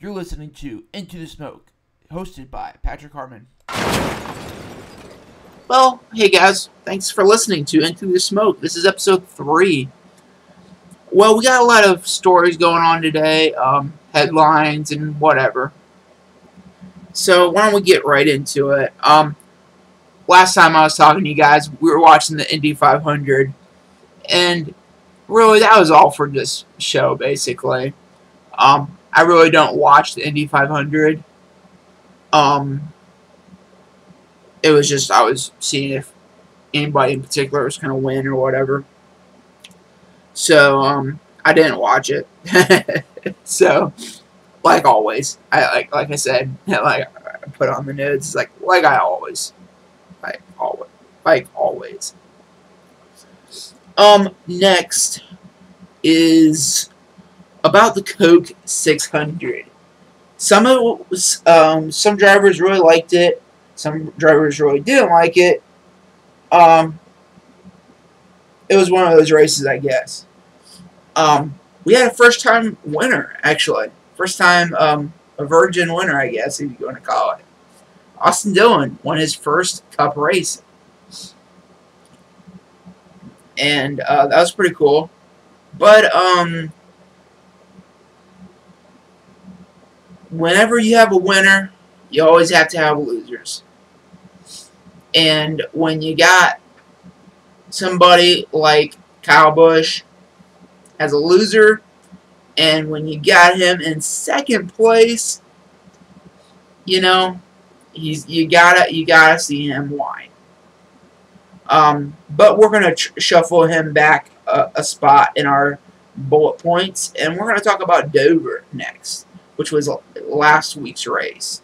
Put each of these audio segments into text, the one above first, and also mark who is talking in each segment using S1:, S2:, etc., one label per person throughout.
S1: You're listening to Into the Smoke, hosted by Patrick Harmon.
S2: Well, hey guys, thanks for listening to Into the Smoke. This is episode 3. Well, we got a lot of stories going on today, headlines and whatever. So why don't we get right into it? Last time I was talking to you guys, we were watching the Indy 500, and really that was all for this show, basically. I really don't watch the Indy 500. It was just I was seeing if anybody in particular was going to win or whatever. So, I didn't watch it. So, like always, like I said, like I put on the notes, like I always, like always. Next is about the Coke 600. Some of it was, some drivers really liked it. Some drivers really didn't like it. It was one of those races, I guess. We had a first-time winner, actually. First-time a virgin winner, I guess, if you want to call it. Austin Dillon won his first Cup race. And that was pretty cool. But whenever you have a winner, you always have to have losers. And when you got somebody like Kyle Busch as a loser, and when you got him in second place, you know, you gotta see him whine. But we're gonna shuffle him back a spot in our bullet points, and we're gonna talk about Dover next, which was last week's race.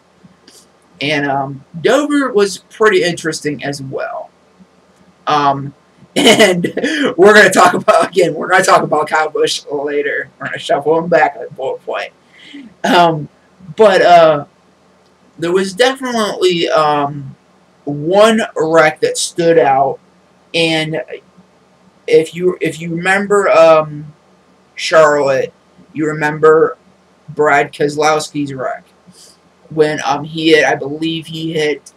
S2: And Dover was pretty interesting as well. And we're going to talk about Kyle Busch later. We're going to shuffle him back at bullet point. But there was definitely one wreck that stood out. And if you remember Charlotte, you remember Brad Keselowski's wreck. When I believe he hit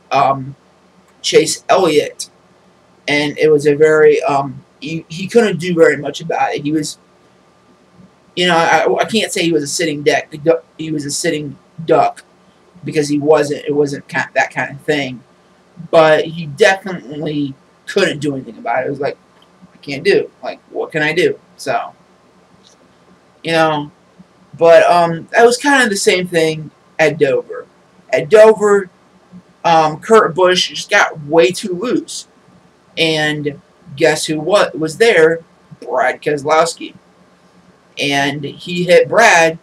S2: Chase Elliott, and it was a very he couldn't do very much about it. He was, I can't say he was a sitting duck. He was a sitting duck because he wasn't. It wasn't that kind of thing, but he definitely couldn't do anything about it. It was like, I can't do. Like, what can I do? So, but that was kind of the same thing at Dover. At Dover, Kurt Busch just got way too loose. And guess who was there? Brad Keselowski. And he hit Brad,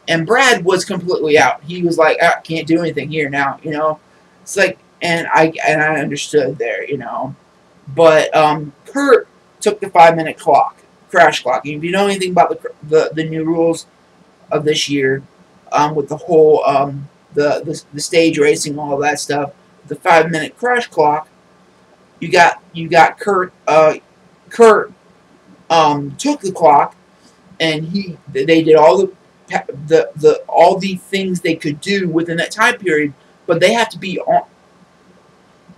S2: and Brad was completely out. He was like, I can't do anything here now, It's like, and I understood there, But Kurt took the 5-minute crash clock. And if you know anything about the new rules of this year, with the whole the stage racing, all of that stuff, the 5-minute crash clock, you got Kurt. Kurt took the clock, and they did all the things they could do within that time period, but they have to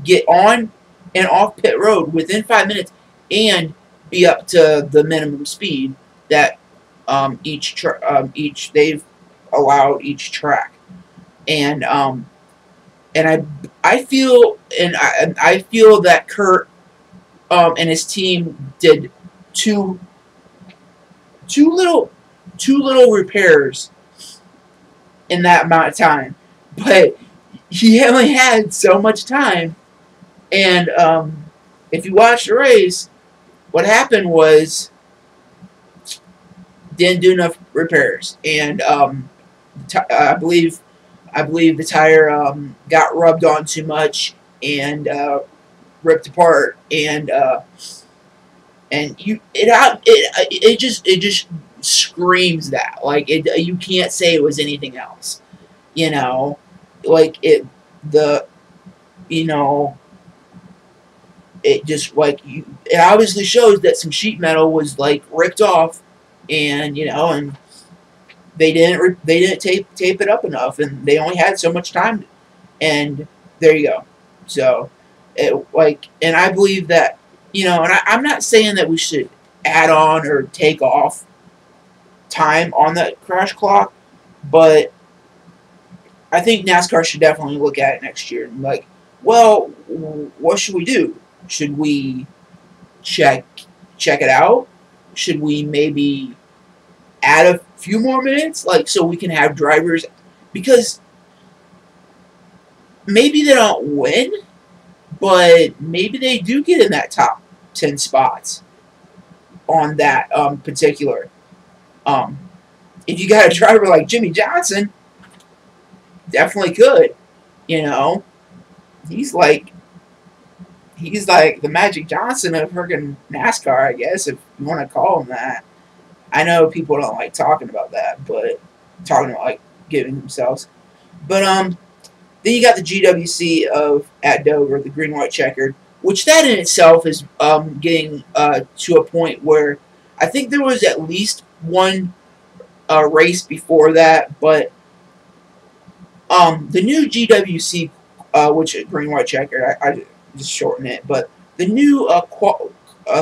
S2: get on and off pit road within 5 minutes, and be up to the minimum speed that they've allowed each track. And I feel that Kurt and his team did too little repairs in that amount of time. But he only had so much time, and if you watch the race, what happened was didn't do enough repairs, and I believe the tire got rubbed on too much and ripped apart, and it just screams that, like, you can't say it was anything else, like it just like it obviously shows that some sheet metal was like ripped off, and they didn't tape it up enough, and they only had so much time, and there you go. So, and I believe that, and I'm not saying that we should add on or take off time on that crash clock, but I think NASCAR should definitely look at it next year and well, what should we do? Should we check it out? Should we maybe add a few more minutes, so we can have drivers, because maybe they don't win, but maybe they do get in that top 10 spots on that particular. If you got a driver like Jimmie Johnson, definitely could. He's like the Magic Johnson of friggin' NASCAR, I guess, if you want to call him that. I know people don't like talking about that, but talking about giving themselves. But then you got the GWC at Dover, the green white checkered, which that in itself is getting to a point where I think there was at least one race before that, but the new GWC, which is green white checkered, I just shorten it, but the new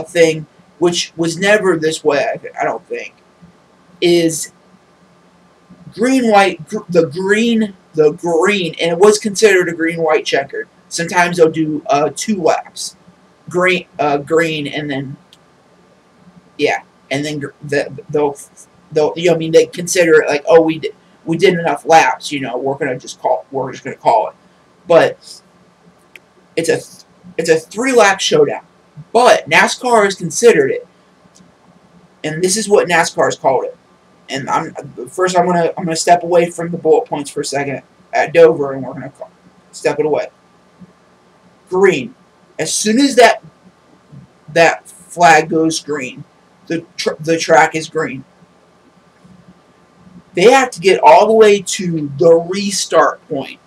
S2: thing, which was never this way, I don't think, is green white, the green, and it was considered a green white checkered. Sometimes they'll do 2 laps, green, and then and then they'll they consider it oh, we did enough laps, we're just gonna call it, but it's a 3-lap showdown. But NASCAR has considered it, and this is what NASCAR has called it. And I'm gonna step away from the bullet points for a second at Dover, and we're gonna step it away. Green. As soon as that flag goes green, the track is green. They have to get all the way to the restart point.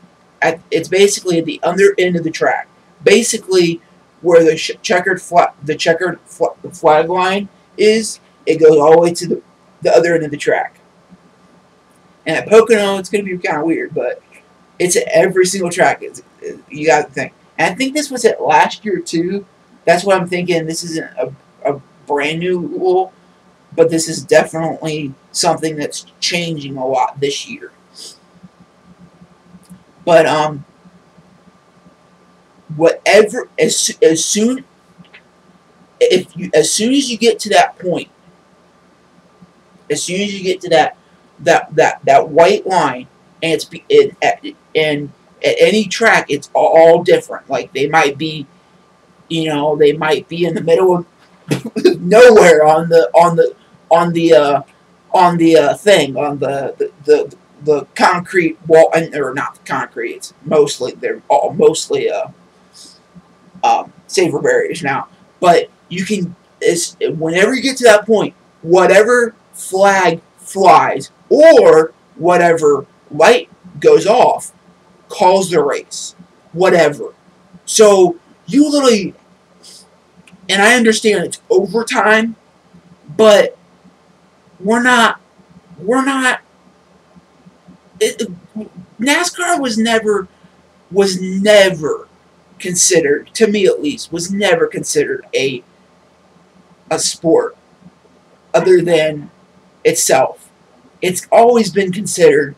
S2: It's basically at the other end of the track, basically where the checkered flag line is. It goes all the way to the other end of the track. And at Pocono, it's going to be kind of weird, but it's at every single track. You got to think. And I think this was at last year too. That's what I'm thinking. This isn't a brand new rule, but this is definitely something that's changing a lot this year. But whatever, as soon as you get to that point, as soon as you get to that white line, and and at any track, it's all different. They might be, they might be in the middle of nowhere on the thing, on the concrete wall, or not the concrete. It's they're all mostly safer barriers now. But you can, whenever you get to that point, whatever flag flies or whatever light goes off calls the race, whatever. So you literally, and I understand it's overtime, but we're not. NASCAR was never considered, to me at least, was never considered a sport other than itself. It's always been considered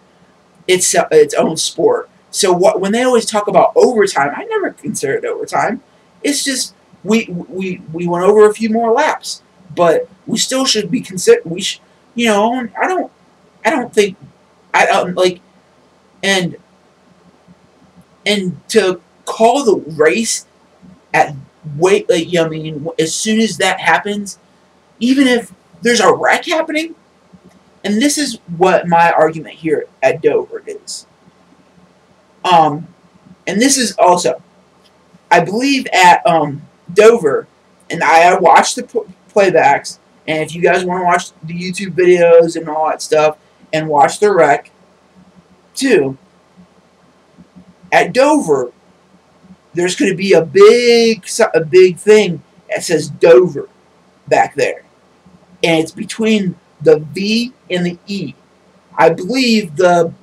S2: its own sport. So when they always talk about overtime, I never considered overtime. It's just we went over a few more laps, but we still should be considered. I don't think and to call the race at as soon as that happens, even if there's a wreck happening, and this is what my argument here at Dover is. And this is also, I believe at Dover, and I watched the playbacks, and if you guys want to watch the YouTube videos and all that stuff, and watch the wreck, too, at Dover, there's going to be a big thing that says Dover back there. And it's between the V and the E. I believe the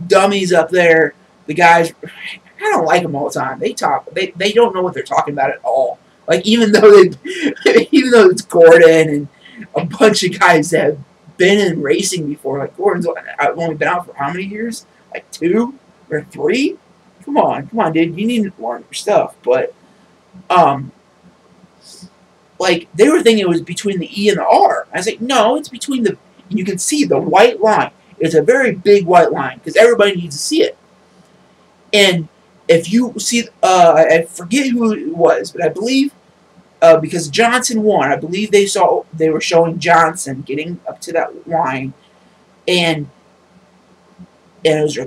S2: dummies up there, the guys, I don't like them all the time. They talk. They don't know what they're talking about at all. Like even though even though it's Gordon and a bunch of guys that have been in racing before, like Gordon's only been out for how many years? Like 2 or 3? Come on, dude. You need to learn your stuff. But like they were thinking it was between the E and the R. I was like, no, it's between the. You can see the white line. It's a very big white line because everybody needs to see it. And if you see, I forget who it was, but I believe because Johnson won, I believe they were showing Johnson getting up to that line, and it was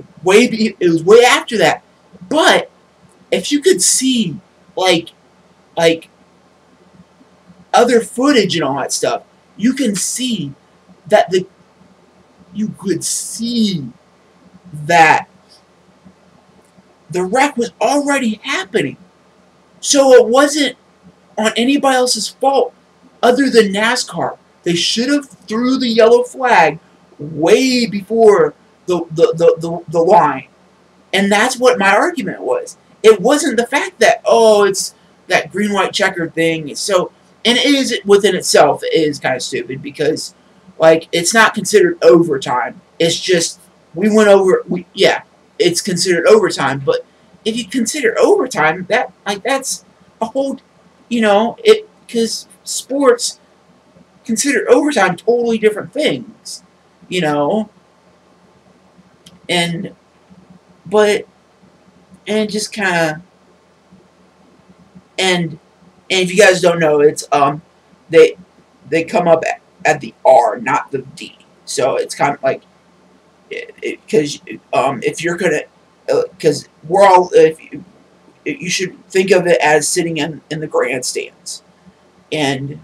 S2: way after that. But if you could see like other footage and all that stuff, you can see that the wreck was already happening. So it wasn't on anybody else's fault other than NASCAR. They should have threw the yellow flag way before the line. And that's what my argument was. It wasn't the fact that, oh, it's that green-white checker thing. So, and it is within itself, it is kind of stupid because, like, it's not considered overtime. It's just, we went over, it's considered overtime. But if you consider overtime, that's a whole, because sports consider overtime totally different things, and just kind of, and if you guys don't know, it's they come up at the R, not the D, so it's kind of like, because if you're gonna, because we're all, you should think of it as sitting in the grandstands, and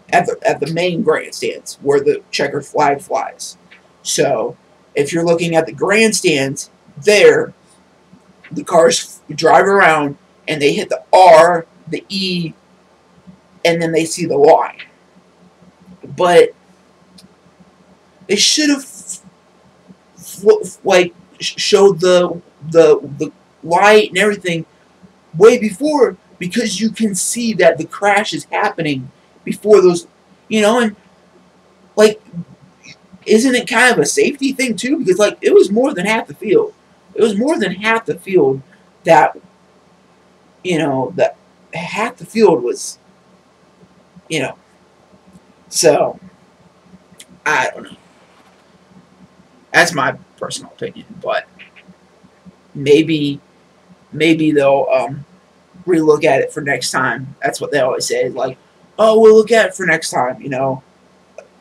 S2: at the main grandstands where the checkered flag flies. So if you're looking at the grandstands, there, the cars drive around and they hit the R, the E, and then they see the line. But they should have showed the light and everything way before, because you can see that the crash is happening before those, and like, isn't it kind of a safety thing too? Because like, it was more than half the field. It was more than half the field that, that half the field was, so I don't know. That's my personal opinion, but maybe they'll relook at it for next time. That's what they always say, like, oh, we'll look at it for next time,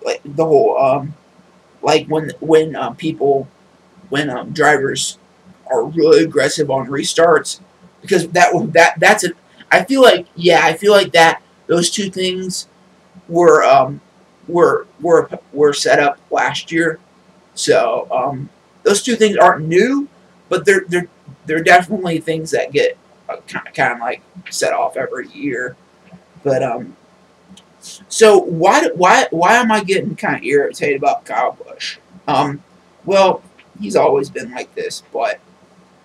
S2: like the whole like when drivers are really aggressive on restarts, because that's a, I feel like that those two things were set up last year. So those two things aren't new, but they're definitely things that get kind of like set off every year. But so why am I getting kind of irritated about Kyle Busch? Well, he's always been like this, but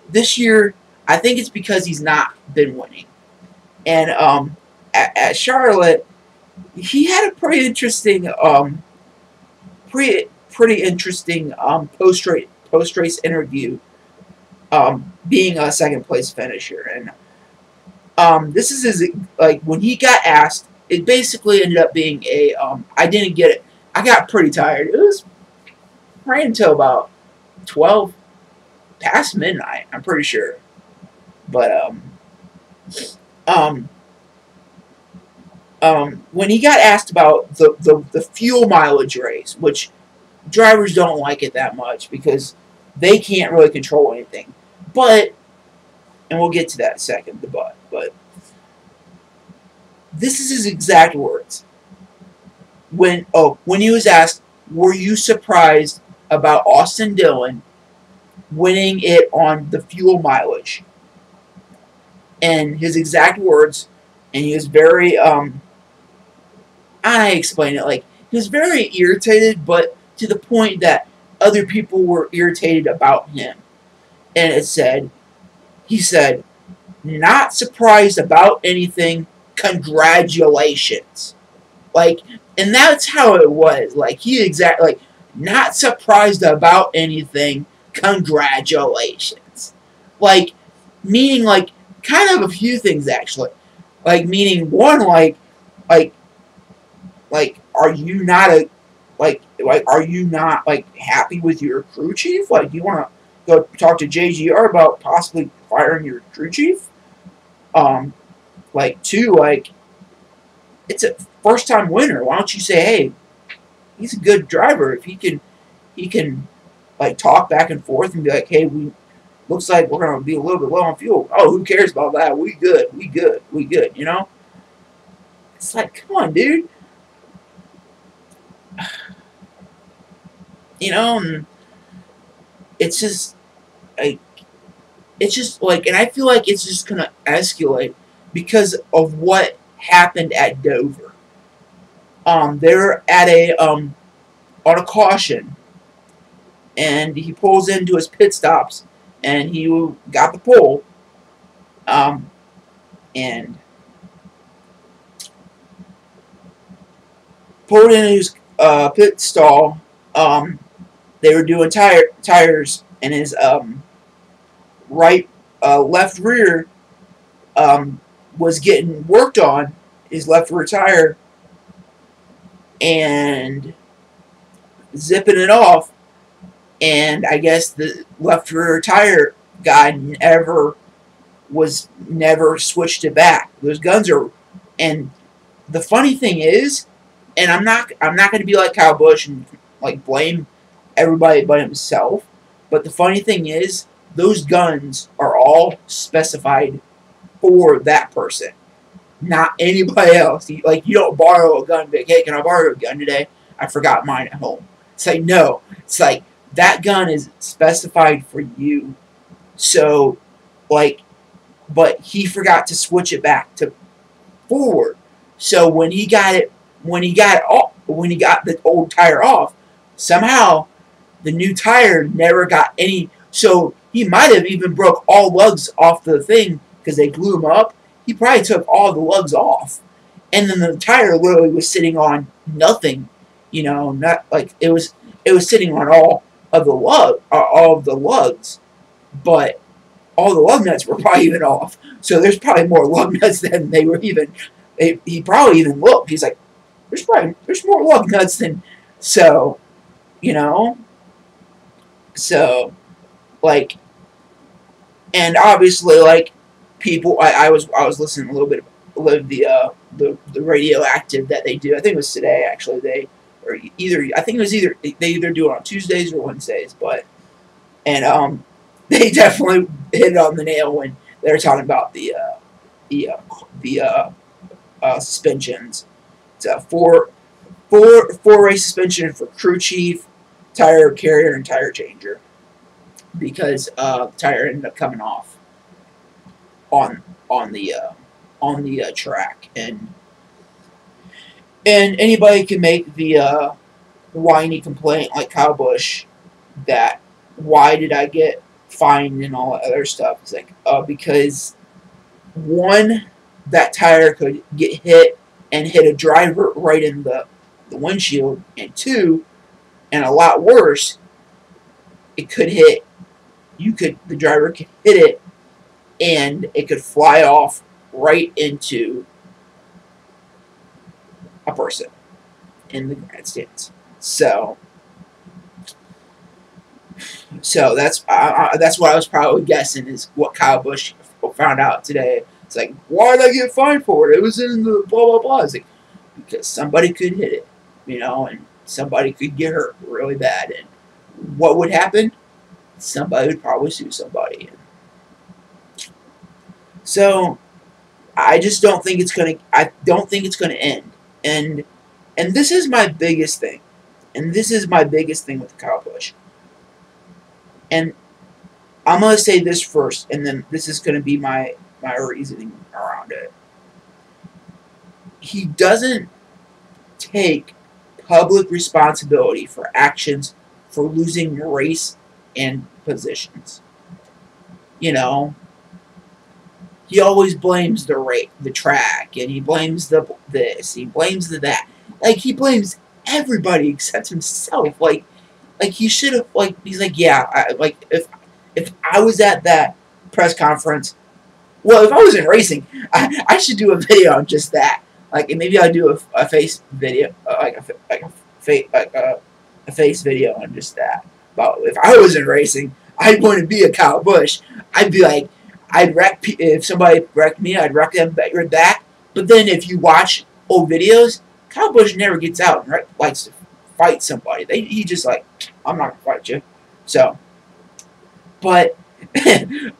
S2: this year I think it's because he's not been winning. And at Charlotte, he had a pretty interesting post race interview, being a second place finisher. And this is his, like, when he got asked, it basically ended up being a I didn't get it. I got pretty tired. It was right until about 12 past midnight, I'm pretty sure. But when he got asked about the fuel mileage race, which drivers don't like it that much because they can't really control anything. But, and we'll get to that in a second, but this is his exact words. When he was asked, were you surprised about Austin Dillon winning it on the fuel mileage? And his exact words, and he was very, I explain it, like, he was very irritated, but to the point that, other people were irritated about him. And he said, not surprised about anything, congratulations. Like, and that's how it was. Like, not surprised about anything, congratulations. Like, meaning, like, kind of a few things, actually. Like, meaning, one, like, are you not are you not, like, happy with your crew chief? Like, do you want to go talk to JGR about possibly firing your crew chief? Like, two, like, it's a first-time winner. Why don't you say, hey, he's a good driver. If he can, like, talk back and forth and be like, hey, looks like we're going to be a little bit low on fuel. Oh, who cares about that? We good, you know? It's like, come on, dude. You know, and it's just, like, and I feel like it's just going to escalate because of what happened at Dover. They were at on a caution, and he pulls into his pit stops, and he got the pole, and pulled into his pit stall. They were doing tires, and his left rear was getting worked on, his left rear tire, and zipping it off, and I guess the left rear tire guy never switched it back. Those guns are, and the funny thing is, and I'm not going to be like Kyle Busch and, like, blame everybody but himself, but the funny thing is, those guns are all specified for that person, not anybody else. You don't borrow a gun, but, hey, can I borrow a gun today? I forgot mine at home. It's like, no. It's like, that gun is specified for you. So, like, but he forgot to switch it back to forward. So when he got the old tire off, somehow the new tire never got any. So he might have even broke all lugs off the thing because they glue them up. He probably took all the lugs off, and then the tire literally was sitting on nothing. You know, not like it was sitting on all of the lugs, but all the lug nuts were probably even off. So there's probably more lug nuts than they were even. He probably even looked. He's like, there's more lug nuts than, so, you know. So, like, and obviously, like, people. I was listening a little bit of the radioactive that they do. I think it was today, actually. They either do it on Tuesdays or Wednesdays, they definitely hit it on the nail when they were talking about the suspensions. It's a four race suspension for crew chief, tire carrier, and tire changer, because the tire ended up coming off on the track, and anybody can make the whiny complaint like Kyle Busch that why did I get fined and all that other stuff. It's like, because one, that tire could get hit and hit a driver right in the windshield, and two, and a lot worse, it could hit, the driver could hit it and it could fly off right into a person in the grandstands. So that's what I was probably guessing is what Kyle Busch found out today. It's like, why did I get fined for it? It was in the blah blah blah. It's like, because somebody could hit it, you know, and somebody could get hurt really bad. And what would happen? Somebody would probably sue somebody. So I just don't think it's gonna. I don't think it's gonna end. And this is my biggest thing. And this is my biggest thing with Kyle Busch. And I'm gonna say this first, and then this is gonna be my reasoning around it. He doesn't take public responsibility for actions for losing race and positions. You know, he always blames the track, and he blames the this, he blames the that. Like, he blames everybody except himself. Like he should have, like, he's like, yeah, if I was at that press conference, well, if I was in racing, I should do a video on just that. Like, and maybe I'll do a face video, a face video on just that. But if I was in racing, I'd want to be a Kyle Busch. I'd be like, if somebody wrecked me, I'd wreck them right back. But then if you watch old videos, Kyle Busch never gets out and likes to fight somebody. He just like, I'm not gonna fight you. So, but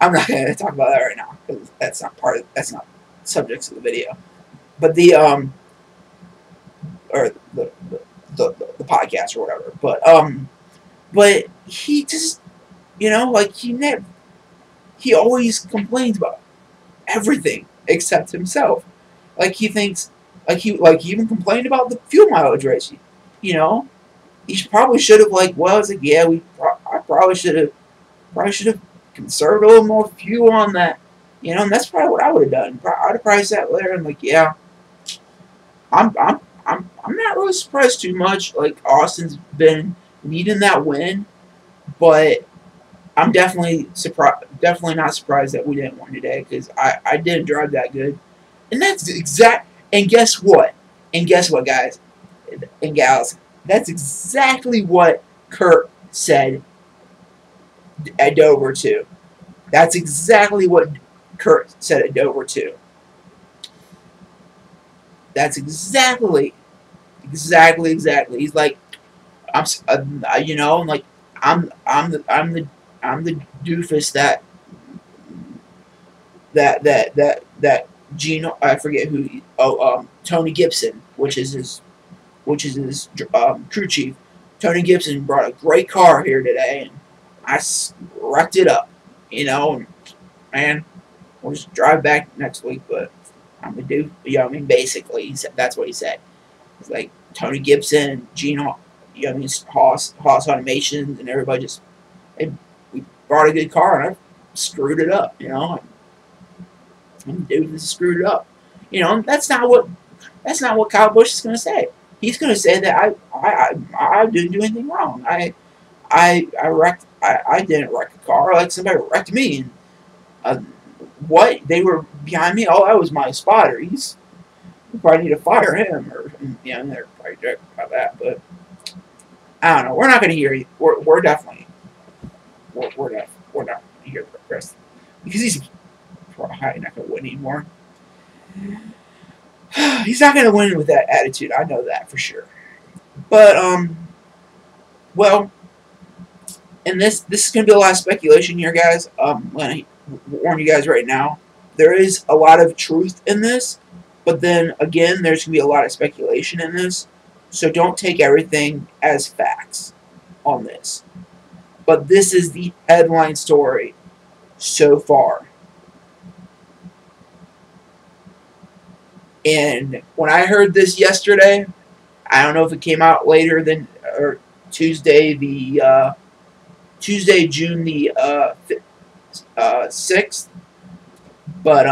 S2: I'm not gonna talk about that right now because that's not subjects of the video. But the podcast or whatever. But he just, like, he always complains about everything except himself. Like, he thinks, he even complained about the fuel mileage race. He probably should have, like, well, I was like, yeah, I probably should have conserved a little more fuel on that. And that's probably what I would have done. I'd have probably sat there and, like, yeah, I'm not really surprised too much. Like, Austin's been needing that win, but I'm definitely not surprised that we didn't win today because I didn't drive that good. And that's and guess what? And guess what, guys and gals? That's exactly what Kurt said at Dover too. That's exactly what Kurt said at Dover too. That's exactly. He's like, I'm like, I'm the doofus that Gino, I forget who. Tony Gibson, which is his crew chief. Tony Gibson brought a great car here today, and I wrecked it up. Man, we'll just drive back next week, but I'm gonna do. Basically, he said that's what he said. It's like Tony Gibson and Gino, Haas Automations, and everybody just, we brought a good car, and I screwed it up. And dude, this screwed it up. That's not what Kyle Busch is gonna say. He's gonna say that I didn't do anything wrong. I didn't wreck a car. Like, somebody wrecked me. And, what? They were behind me? Oh, that was my spotter. You probably need to fire him, or they're probably joking about that. But I don't know. We're not gonna hear you. We're definitely not gonna hear the rest because he's probably not gonna win anymore. He's not gonna win with that attitude. I know that for sure. But well, and this is gonna be a lot of speculation here, guys. I'm gonna warn you guys right now. There is a lot of truth in this, but then again, there's gonna be a lot of speculation in this. So don't take everything as facts on this. But this is the headline story so far. And when I heard this yesterday, I don't know if it came out later than or Tuesday, June the 6th. But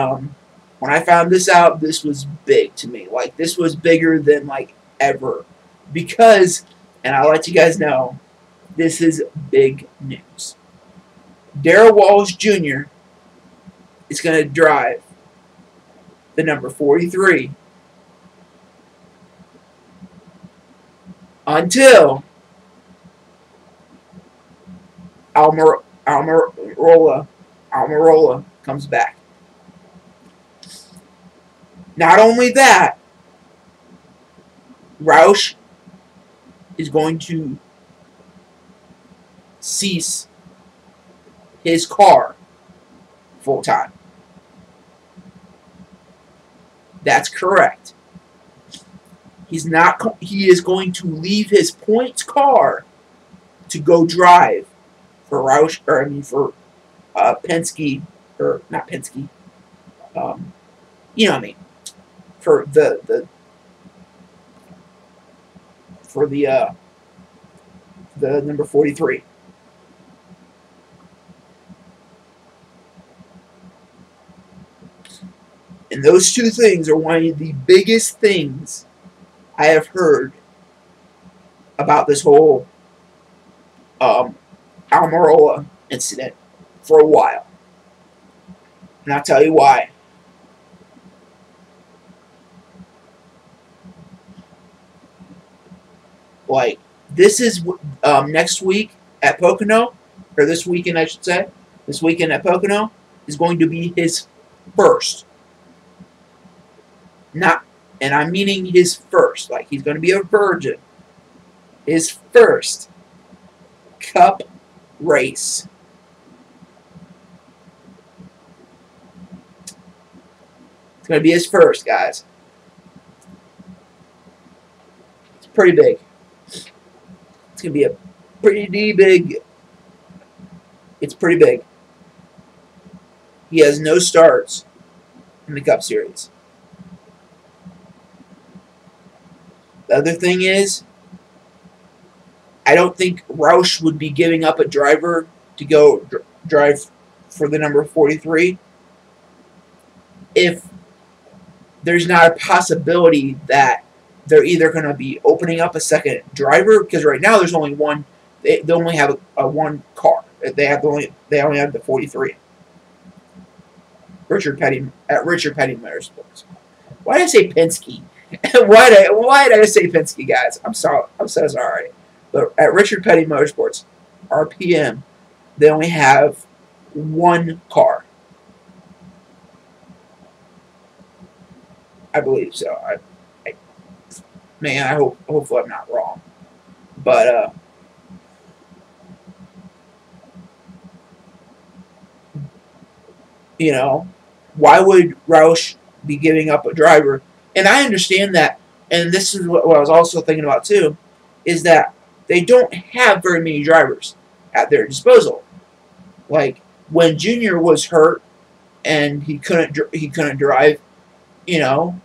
S2: when I found this out, this was big to me. Like, this was bigger than, like, ever. Because, and I'll let you guys know, this is big news. Darrell Walsh Jr. is going to drive the number 43 until Almirola comes back. Not only that, Roush is going to cease his car full time. That's correct. He is going to leave his points car to go drive for Roush, for Penske, or not Penske. You know what I mean? For the the number 43. And those two things are one of the biggest things I have heard about this whole Almirola incident for a while. And I'll tell you why. Like, this is next week at Pocono, or this weekend, I should say. This weekend at Pocono is going to be his first. Not, and I'm meaning his first. Like, he's going to be a virgin. His first Cup race. It's going to be his first, guys. It's pretty big. It's going to be a pretty big. It's pretty big. He has no starts in the Cup Series. The other thing is, I don't think Roush would be giving up a driver to go drive for the number 43 if there's not a possibility that they're either going to be opening up a second driver, because right now there's only one. They only have a one car. They only have the 43. Richard Petty Motorsports. Why did I say Penske? Why did I say Penske, guys? I'm sorry. I'm so sorry. But at Richard Petty Motorsports, RPM, they only have one car. I believe so. Hopefully I'm not wrong. But you know, why would Roush be giving up a driver? And I understand that, and this is what I was also thinking about too, is that they don't have very many drivers at their disposal. Like when Junior was hurt and he couldn't drive, you know,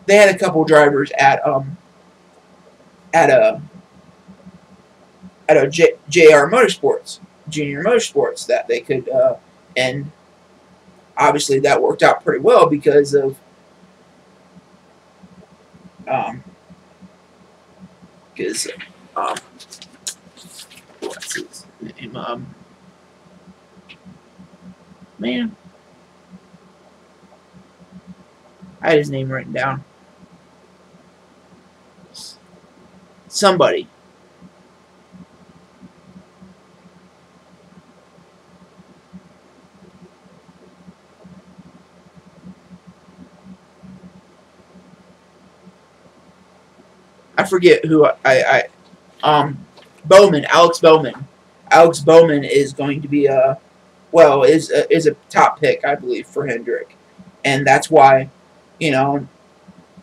S2: they had a couple drivers at JR Motorsports, Junior Motorsports, that they could and obviously that worked out pretty well because of what's his name? Man, I had his name written down. Somebody. I forget who Bowman, Alex Bowman. Alex Bowman is going to be is a top pick, I believe, for Hendrick. And that's why, you know,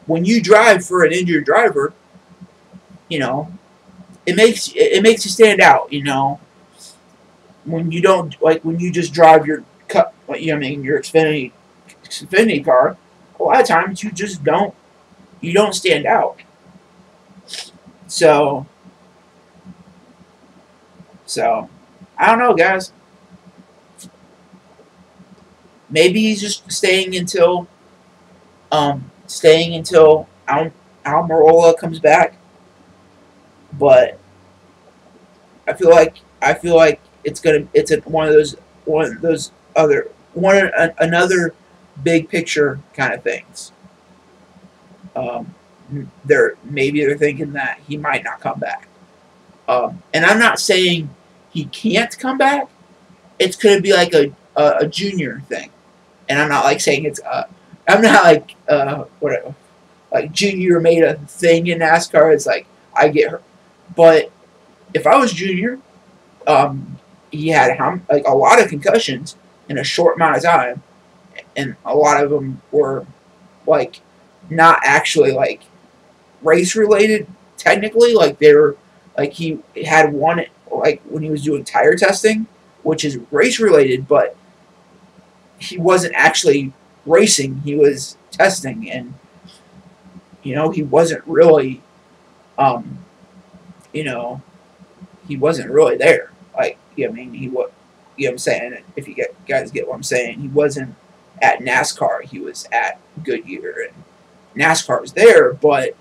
S2: when you drive for an injured driver, you know, it makes you stand out, you know. When you don't, like, when you just drive your Cup, your Xfinity car, a lot of times you just don't stand out. So I don't know, guys. Maybe he's just staying until Almirola comes back. But I feel like it's another big picture kind of things. They're thinking that he might not come back. And I'm not saying he can't come back. It's going to be like a junior thing. And I'm not like saying it's I'm not like whatever, like Junior made a thing in NASCAR. It's like I get hurt, but if I was Junior, he had like a lot of concussions in a short amount of time, and a lot of them were like not actually like race related technically. Like they were like he had one like when he was doing tire testing, which is race related, but he wasn't actually racing. He was testing, and you know he wasn't really, you know, he wasn't really there. Like, I mean, he was, you know what I'm saying? If you guys get what I'm saying, he wasn't at NASCAR. He was at Goodyear, and NASCAR was there. But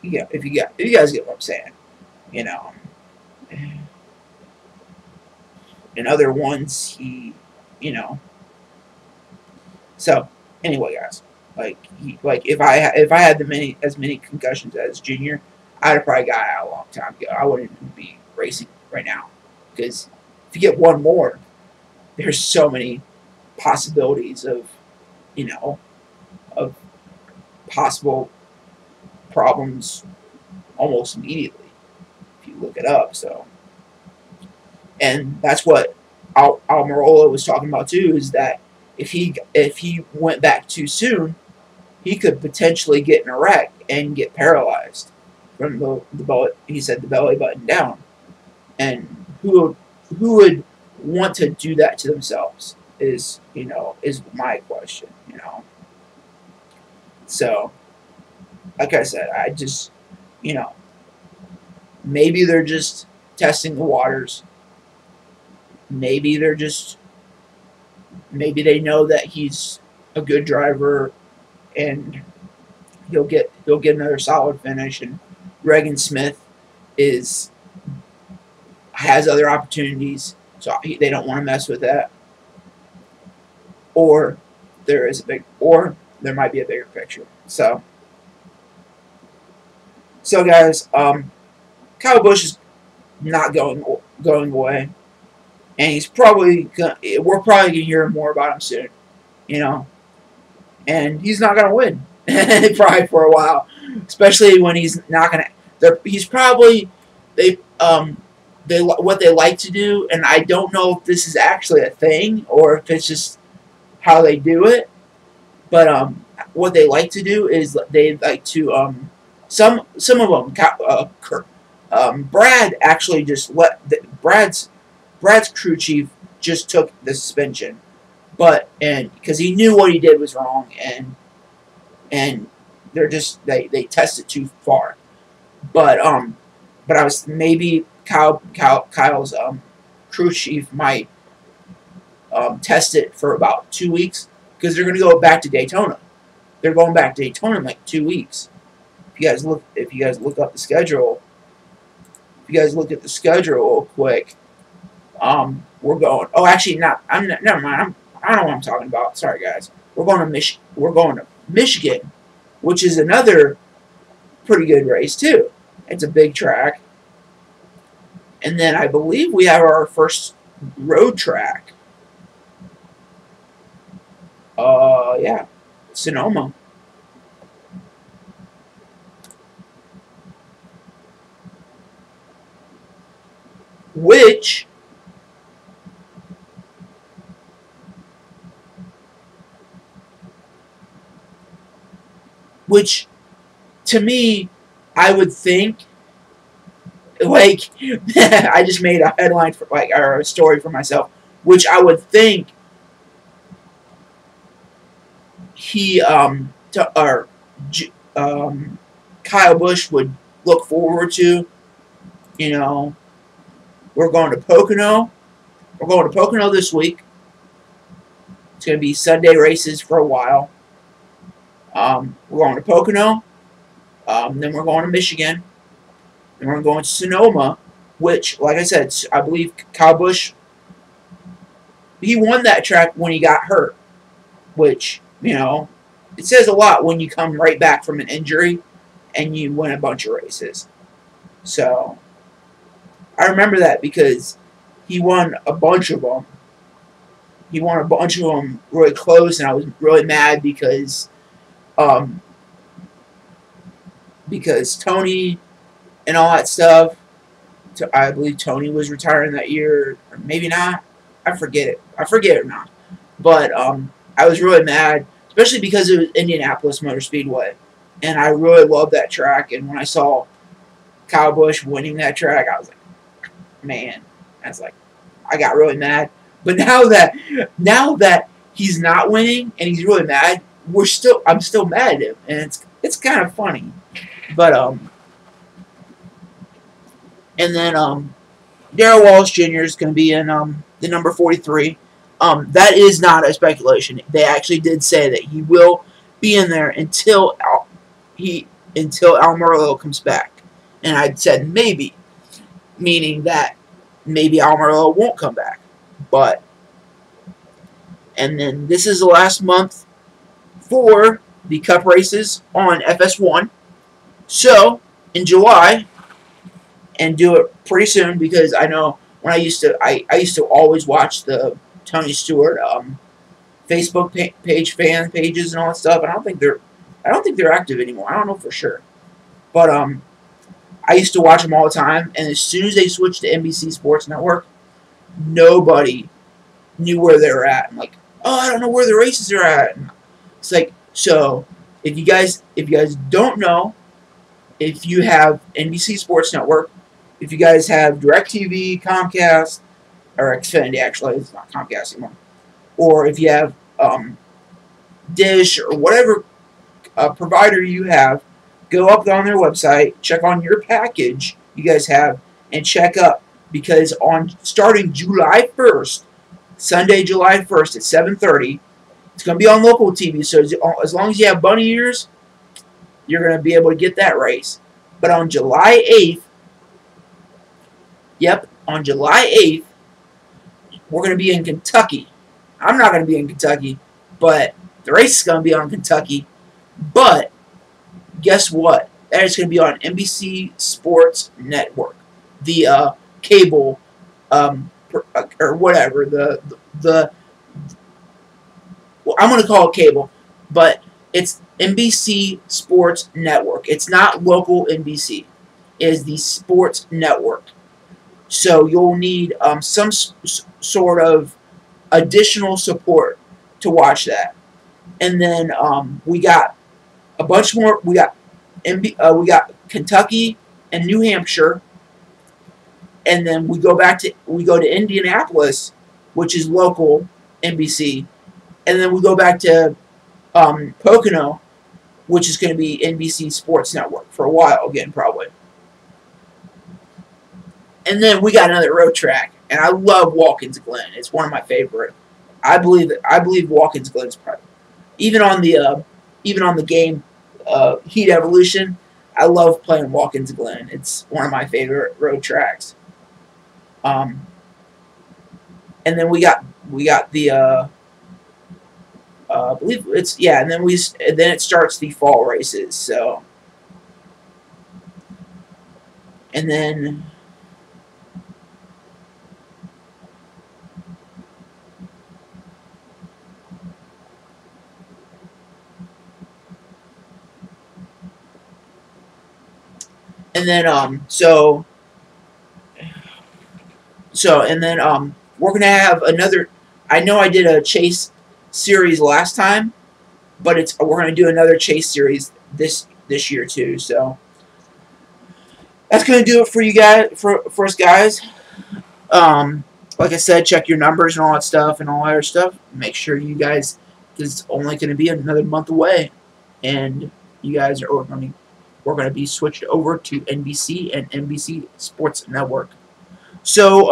S2: yeah, if you guys get what I'm saying, you know. In other ones, he, you know. So anyway, guys, like if I had as many concussions as Junior, I'd have probably got out a long time ago. I wouldn't even be racing right now, because if you get one more, there's so many possibilities of, you know, of possible problems almost immediately if you look it up. So, and that's what Almirola was talking about too, is that if he went back too soon, he could potentially get in a wreck and get paralyzed from the belly. He said the belly button down, and who would want to do that to themselves is my question. So, like I said, I just, maybe they're just testing the waters. Maybe they know that he's a good driver and he'll get another solid finish, and Regan Smith has other opportunities, so they don't want to mess with that. Or there might be a bigger picture. So guys, Kyle Busch is not going away, and we're probably gonna hear more about him soon, and he's not gonna win probably for a while, especially when he's not gonna. He's probably what they like to do, and I don't know if this is actually a thing or if it's just how they do it, but what they like to do is they like to some of them. Brad actually just Brad's crew chief just took the suspension, and because he knew what he did was wrong, and they tested too far, but I was maybe Kyle's crew chief might test it for about 2 weeks, because they're going to go back to Daytona. They're going back to Daytona in like 2 weeks. If you guys look up the schedule, if you guys look at the schedule real quick, we're going. Oh, actually, not. Never mind. I don't know what I'm talking about. Sorry, guys. We're going to Michigan, which is another pretty good race too. It's a big track, and then I believe we have our first road track. Yeah, Sonoma. Which to me, I would think, like, I just made a headline or a story for myself, which I would think Kyle Busch would look forward to. We're going to Pocono. We're going to Pocono this week. It's going to be Sunday races for a while. We're going to Pocono. Then we're going to Michigan. And we're going to Sonoma, which, like I said, I believe Kyle Busch, he won that track when he got hurt, which, it says a lot when you come right back from an injury and you win a bunch of races. So, I remember that because he won a bunch of them. He won a bunch of them really close, and I was really mad because Tony and all that stuff. I believe Tony was retiring that year, or maybe not. I forget it now. But I was really mad, especially because it was Indianapolis Motor Speedway, and I really loved that track. And when I saw Kyle Busch winning that track, I was like, man, I got really mad. But now that he's not winning and he's really mad, I'm still mad at him, and it's kind of funny. But and then Darrell Wallace Jr. is going to be in the number 43. That is not a speculation. They actually did say that he will be in there until Almirola comes back. And I said maybe, meaning that maybe Almirola won't come back. But, and then this is the last month for the Cup races on FS1. So, in July, and do it pretty soon, because I know when I used to always watch the Tony Stewart Facebook page, fan pages, and all that stuff. And I don't think they're active anymore. I don't know for sure, but I used to watch them all the time. And as soon as they switched to NBC Sports Network, nobody knew where they were at. I'm like, oh, I don't know where the races are at. And it's like, so if you guys don't know, if you have NBC Sports Network, if you guys have DirecTV, Comcast, or Xfinity, actually, it's not Comcast anymore, or if you have Dish or whatever provider you have, go up on their website, check on your package you guys have, and check up, because on starting July 1st, Sunday, July 1st at 7:30, it's going to be on local TV. So as long as you have bunny ears, you're going to be able to get that race. But on July 8th, on July 8th, we're going to be in Kentucky. I'm not going to be in Kentucky, but the race is going to be on Kentucky. But guess what? That is going to be on NBC Sports Network, the cable, or whatever, well, I'm going to call it cable, but it's NBC Sports Network. It's not local NBC. It is the Sports Network. So you'll need some sort of additional support to watch that. And then we got a bunch more. We got Kentucky and New Hampshire, and then we go to Indianapolis, which is local NBC, and then we go back to Pocono, which is going to be NBC Sports Network for a while again, probably. And then we got another road track, and I love Watkins Glen. It's one of my favorite. I believe Watkins Glen's probably even on the game Heat Evolution. I love playing Watkins Glen. It's one of my favorite road tracks. And then we got the I believe it's and then it starts the fall races. So, and then. And then we're gonna have another. I know I did a chase series last time, but we're gonna do another chase series this year too. So that's gonna do it for you guys, for us guys. Like I said, check your numbers and all that stuff and all that other stuff. Make sure you guys, because it's only gonna be another month away, and you guys are going to be switched over to NBC and NBC Sports Network. So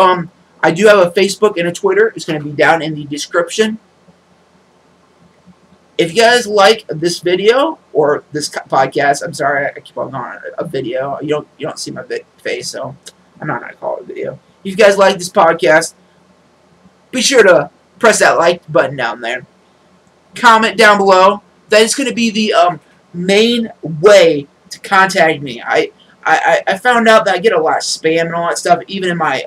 S2: I do have a Facebook and a Twitter. It's going to be down in the description. If you guys like this video or this podcast, I'm sorry, I keep on calling it a video. You don't see my face, so I'm not going to call it a video. If you guys like this podcast, be sure to press that like button down there. Comment down below. That is going to be the main way to contact me. I found out that I get a lot of spam and all that stuff, even in my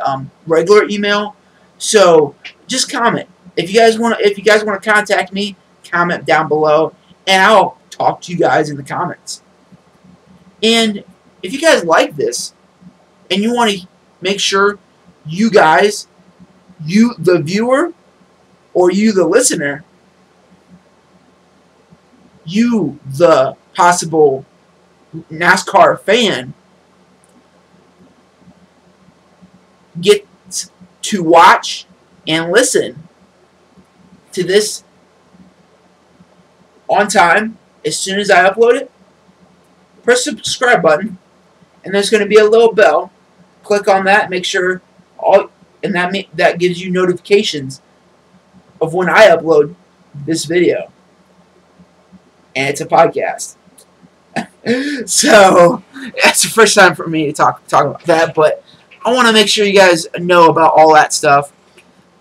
S2: regular email. So just comment. If you guys want to contact me, comment down below, and I'll talk to you guys in the comments. And if you guys like this, and you want to make sure you guys, you the viewer, or you the listener, you the possible NASCAR fan, get to watch and listen to this on time as soon as I upload it, press the subscribe button, and there's going to be a little bell. Click on that, make sure And that gives you notifications of when I upload this video, and it's a podcast. So that's the first time for me to talk about that, but I want to make sure you guys know about all that stuff.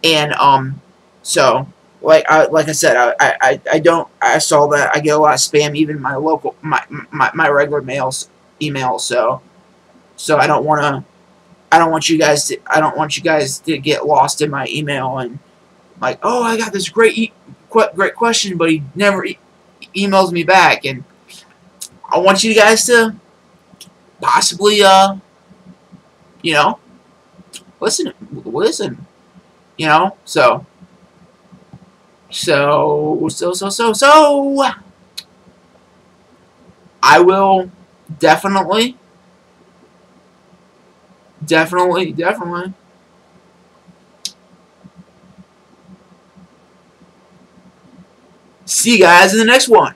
S2: And so like I said, I saw that I get a lot of spam, even my regular email. So I don't want you guys to get lost in my email and like, oh, I got this great question, but he never emails me back. And I want you guys to possibly you know, listen, you know. So I will definitely see you guys in the next one.